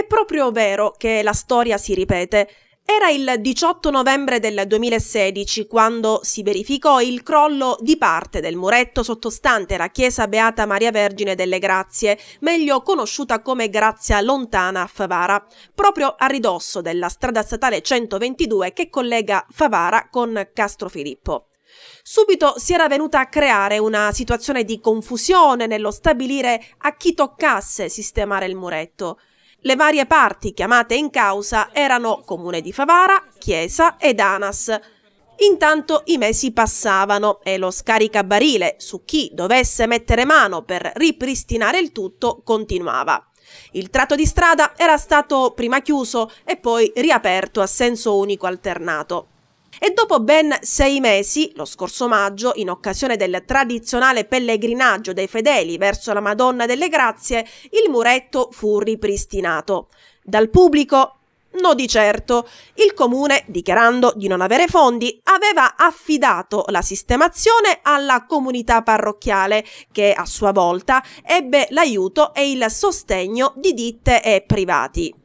È proprio vero che la storia si ripete. Era il 18 novembre del 2016 quando si verificò il crollo di parte del muretto sottostante la chiesa Beata Maria Vergine delle Grazie, meglio conosciuta come Grazia Lontana a Favara, proprio a ridosso della strada statale 122 che collega Favara con Castrofilippo. Subito si era venuta a creare una situazione di confusione nello stabilire a chi toccasse sistemare il muretto. Le varie parti chiamate in causa erano Comune di Favara, Chiesa ed ANAS. Intanto i mesi passavano e lo scaricabarile su chi dovesse mettere mano per ripristinare il tutto continuava. Il tratto di strada era stato prima chiuso e poi riaperto a senso unico alternato. E dopo ben 6 mesi, lo scorso maggio, in occasione del tradizionale pellegrinaggio dei fedeli verso la Madonna delle Grazie, il muretto fu ripristinato. Dal pubblico? No di certo. Il comune, dichiarando di non avere fondi, aveva affidato la sistemazione alla comunità parrocchiale, che a sua volta ebbe l'aiuto e il sostegno di ditte e privati.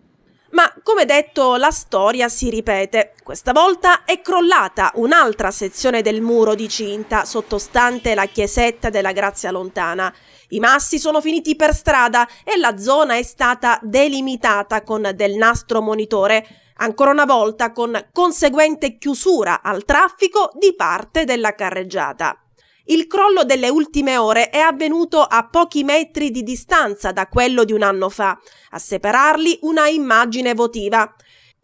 Ma, come detto, la storia si ripete. Questa volta è crollata un'altra sezione del muro di cinta sottostante la chiesetta della Grazia Lontana. I massi sono finiti per strada e la zona è stata delimitata con del nastro monitore, ancora una volta con conseguente chiusura al traffico di parte della carreggiata. Il crollo delle ultime ore è avvenuto a pochi metri di distanza da quello di un anno fa, a separarli una immagine votiva.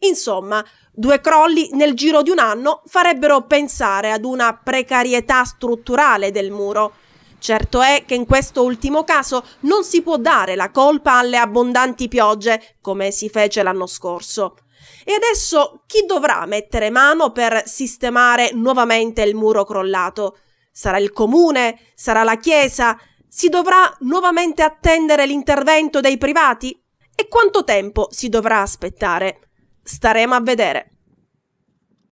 Insomma, 2 crolli nel giro di un anno farebbero pensare ad una precarietà strutturale del muro. Certo è che in questo ultimo caso non si può dare la colpa alle abbondanti piogge, come si fece l'anno scorso. E adesso chi dovrà mettere mano per sistemare nuovamente il muro crollato? Sarà il comune? Sarà la chiesa? Si dovrà nuovamente attendere l'intervento dei privati? E quanto tempo si dovrà aspettare? Staremo a vedere.